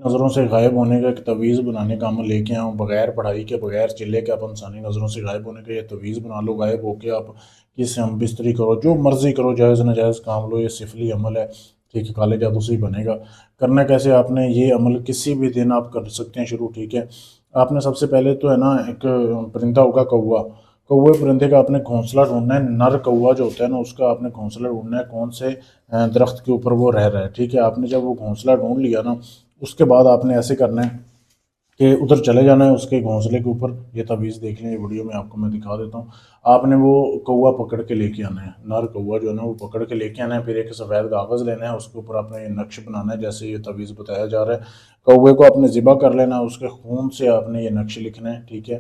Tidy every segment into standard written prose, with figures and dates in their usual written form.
नज़रों से गायब होने का एक तवीज़ बनाने का अमल लेके आऊँ, बगैर पढ़ाई के, बगैर चिल्ले के आप इंसानी नज़रों से गायब होने का ये तवीज़ बना लो। गायब होके आप किसी हम बिस्तरी करो, जो मर्ज़ी करो, जायज़ नाजायज़ काम लो, ये सिफली अमल है, ठीक है, काले जादू से ही बनेगा। करना कैसे आपने, ये अमल किसी भी दिन आप कर सकते हैं शुरू, ठीक है। आपने सबसे पहले तो है ना, एक परिंदा होगा कौवा, कौवे परिंदे का आपने घोंसला ढूंढना है। नर कौवा जो होता है ना, उसका आपने घोंसला ढूंढना है, कौन से दरख्त के ऊपर वो रह रहा है, ठीक है। आपने जब वो घोंसला ढूंढ लिया ना, उसके बाद आपने ऐसे करना है कि उधर चले जाना है उसके घोंसले के ऊपर। ये तवीज़ देख लें, ये वीडियो में आपको मैं दिखा देता हूँ। आपने वो कौवा पकड़ के लेके आना है, नर कौवा जो है ना वो पकड़ के लेके आना है। फिर एक सफ़ेद कागज़ लेना है, उसके ऊपर आपने ये नक्श बनाना है जैसे ये तवीज़ बताया जा रहा है। कौवे को आपने ज़िबा कर लेना है, उसके खून से आपने ये नक्श लिखना है, ठीक है।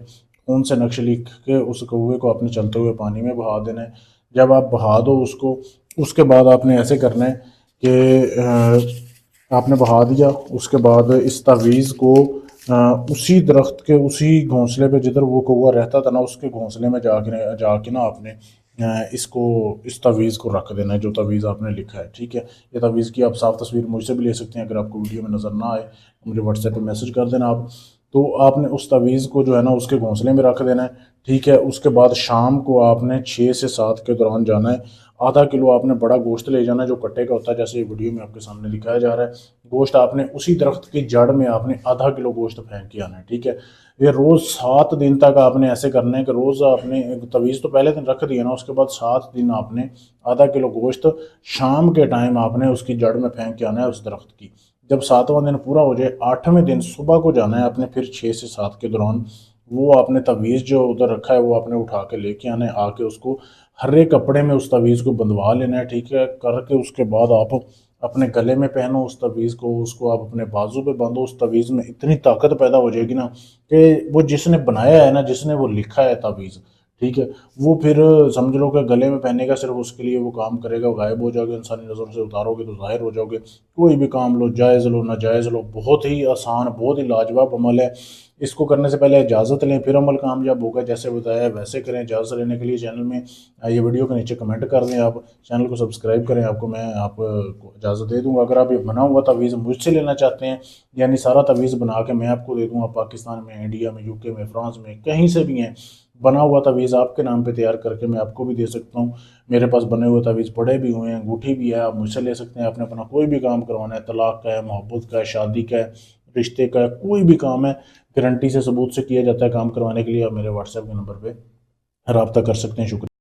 खून से नक्श लिख के उस कौवे को आपने चलते हुए पानी में बहा देना है। जब आप बहा दो उसको, उसके बाद आपने ऐसे करना है कि आपने बहा दिया, उसके बाद इस तावीज़ को उसी दरख्त के उसी घोंसले पे जिधर वो कौवा रहता था ना, उसके घोंसले में जाके जाके ना आपने इसको, इस तावीज़ को रख देना है, जो तावीज़ आपने लिखा है, ठीक है। ये तावीज़ की आप साफ तस्वीर मुझसे भी ले सकते हैं, अगर आपको वीडियो में नज़र ना आए मुझे व्हाट्सएप पे मैसेज कर देना आप। तो आपने उस तावीज़ को जो है ना उसके घोंसले में रख देना है, ठीक है। उसके बाद शाम को आपने 6 से 7 के दौरान जाना है। आधा किलो आपने बड़ा गोश्त ले जाना है जो कट्टे का होता है, जैसे ये वीडियो में आपके सामने दिखाया जा रहा है। गोश्त आपने उसी दरख्त की जड़ में आपने आधा किलो गोश्त फेंक के आना है, ठीक है। ये रोज़ 7 दिन तक आपने ऐसे करना है कि रोज़ आपने तवीज़ तो पहले दिन रख दिया ना, उसके बाद 7 दिन आपने आधा किलो गोश्त शाम के टाइम आपने उसकी जड़ में फेंक के आना है उस दरख्त की। जब 7वां दिन पूरा हो जाए, 8वें दिन सुबह को जाना है आपने, फिर 6 से 7 के दौरान वो आपने तवीज़ जो उधर रखा है वो आपने उठा के लेके आना है। आके उसको हरे कपड़े में उस तवीज़ को बंधवा लेना है, ठीक है। करके उसके बाद आप अपने गले में पहनो उस तवीज़ को, उसको आप अपने बाजू पे बांधो। उस तवीज़ में इतनी ताकत पैदा हो जाएगी ना कि वो जिसने बनाया है ना, जिसने वो लिखा है तावीज़, ठीक है, वो फिर समझ लो कि गले में पहनेगा, सिर्फ उसके लिए वो काम करेगा। गायब हो जाओगे, इंसानी नज़र से उतारोगे तो ज़ाहिर हो जाओगे। कोई भी काम लो, जायज़ लो नाजायज़ लो, बहुत ही आसान, बहुत ही लाजवाब अमल है। इसको करने से पहले इजाज़त लें, फिर अमल कामयाब होगा। जैसे बताया वैसे करें। इजाज़त लेने के लिए चैनल में ये वीडियो के नीचे कमेंट कर दें, आप चैनल को सब्सक्राइब करें, आपको मैं आपको इजाज़त दे दूँगा। अगर आप ये बना हुआ तवीज़ मुझसे लेना चाहते हैं, यानी सारा तवीज़ बना के मैं आपको दे दूँ, आप पाकिस्तान में, इंडिया में, यूके में, फ्रांस में, कहीं से भी हैं, बना हुआ तवीज़ आपके नाम पे तैयार करके मैं आपको भी दे सकता हूँ। मेरे पास बने हुए तवीज़ पड़े भी हुए हैं, अंगूठी भी है, आप मुझसे ले सकते हैं। आपने अपना कोई भी काम करवाना है, तलाक का है, मोहब्बत का है, शादी का है, रिश्ते का है, कोई भी काम है, गारंटी से, सबूत से किया जाता है। काम करवाने के लिए आप मेरे व्हाट्सएप के नंबर पर रब्ता कर सकते हैं। शुक्रिया।